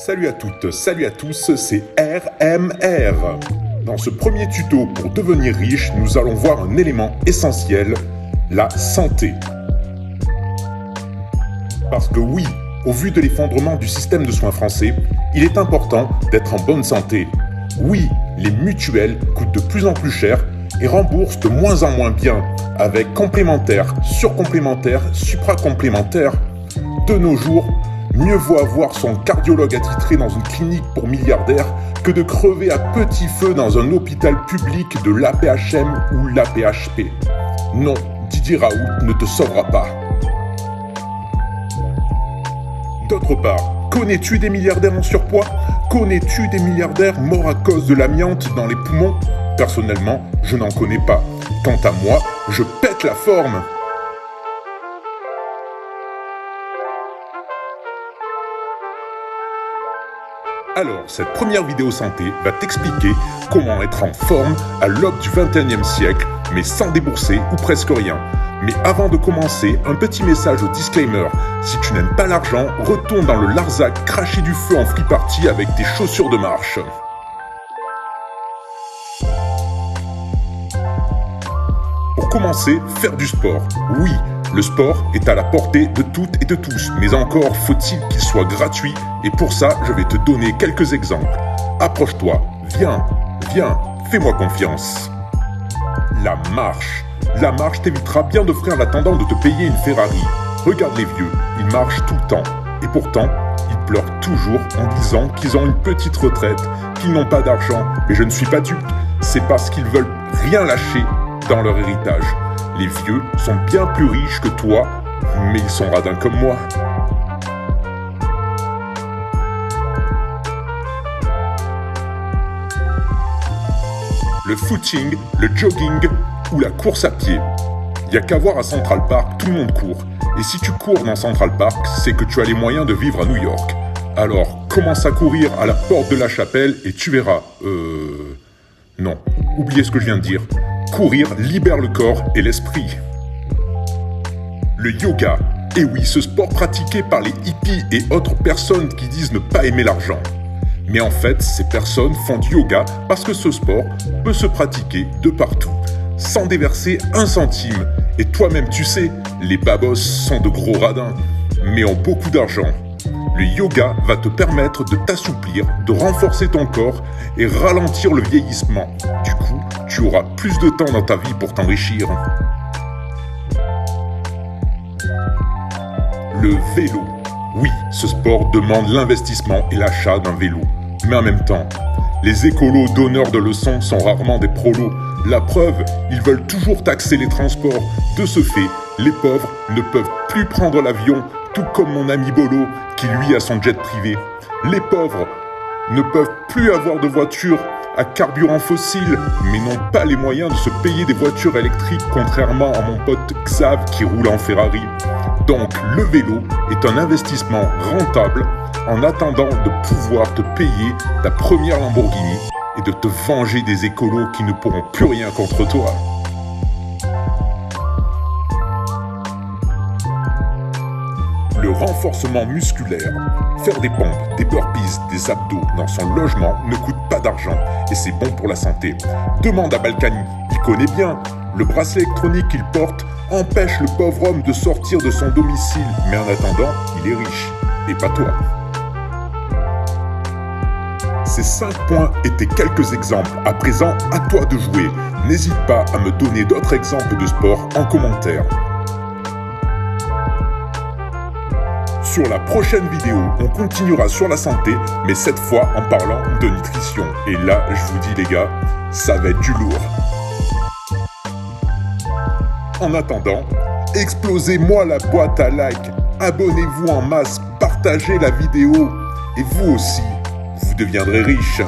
Salut à toutes, salut à tous, c'est RMR. Dans ce premier tuto pour devenir riche, nous allons voir un élément essentiel, la santé. Parce que oui, au vu de l'effondrement du système de soins français, il est important d'être en bonne santé. Oui, les mutuelles coûtent de plus en plus cher et remboursent de moins en moins bien, avec complémentaires, surcomplémentaires, supracomplémentaires. De nos jours, mieux vaut avoir son cardiologue attitré dans une clinique pour milliardaires que de crever à petit feu dans un hôpital public de l'AP-HM ou l'AP-HP. Non, Didier Raoult ne te sauvera pas. D'autre part, connais-tu des milliardaires en surpoids? Connais-tu des milliardaires morts à cause de l'amiante dans les poumons? Personnellement, je n'en connais pas. Quant à moi, je pète la forme. Alors, cette première vidéo santé va t'expliquer comment être en forme à l'aube du 21e siècle, mais sans débourser ou presque rien. Mais avant de commencer, un petit message au disclaimer. Si tu n'aimes pas l'argent, retourne dans le Larzac cracher du feu en free party avec tes chaussures de marche. Pour commencer, faire du sport. Oui, le sport est à la portée de toutes et de tous, mais encore faut-il qu'il soit gratuit, et pour ça, je vais te donner quelques exemples. Approche-toi, viens, fais-moi confiance. La marche. La marche t'évitera bien d'offrir l'attendant de te payer une Ferrari. Regarde les vieux, ils marchent tout le temps, et pourtant, ils pleurent toujours en disant qu'ils ont une petite retraite, qu'ils n'ont pas d'argent, mais je ne suis pas dupe, c'est parce qu'ils veulent rien lâcher dans leur héritage. Les vieux sont bien plus riches que toi, mais ils sont radins comme moi. Le footing, le jogging ou la course à pied. Il n'y a qu'à voir à Central Park, tout le monde court. Et si tu cours dans Central Park, c'est que tu as les moyens de vivre à New York. Alors, commence à courir à la porte de la chapelle et tu verras. Non, oubliez ce que je viens de dire. Courir libère le corps et l'esprit. Le yoga. Et oui, ce sport pratiqué par les hippies et autres personnes qui disent ne pas aimer l'argent. Mais en fait, ces personnes font du yoga parce que ce sport peut se pratiquer de partout, sans déverser un centime. Et toi-même, tu sais, les babos sont de gros radins, mais ont beaucoup d'argent. Le yoga va te permettre de t'assouplir, de renforcer ton corps et ralentir le vieillissement. Du coup, tu auras plus de temps dans ta vie pour t'enrichir. Le vélo. Oui, ce sport demande l'investissement et l'achat d'un vélo. Mais en même temps, les écolos donneurs de leçons sont rarement des prolos. La preuve, ils veulent toujours taxer les transports. De ce fait, les pauvres ne peuvent plus prendre l'avion, tout comme mon ami Bolo, qui lui a son jet privé. Les pauvres ne peuvent plus avoir de voiture à carburant fossile, mais n'ont pas les moyens de se payer des voitures électriques, contrairement à mon pote Xav qui roule en Ferrari. Donc, le vélo est un investissement rentable en attendant de pouvoir te payer ta première Lamborghini et de te venger des écolos qui ne pourront plus rien contre toi. Le renforcement musculaire. Faire des pompes, des burpees, des abdos dans son logement ne coûte pas d'argent et c'est bon pour la santé. Demande à Balkany, il connaît bien. Le bracelet électronique qu'il porte empêche le pauvre homme de sortir de son domicile, mais en attendant, il est riche. Et pas toi. Ces 5 points étaient quelques exemples. À présent, à toi de jouer. N'hésite pas à me donner d'autres exemples de sport en commentaire. Sur la prochaine vidéo, on continuera sur la santé, mais cette fois en parlant de nutrition. Et là, je vous dis les gars, ça va être du lourd. En attendant, explosez-moi la boîte à like, abonnez-vous en masse, partagez la vidéo, et vous aussi, vous deviendrez riche.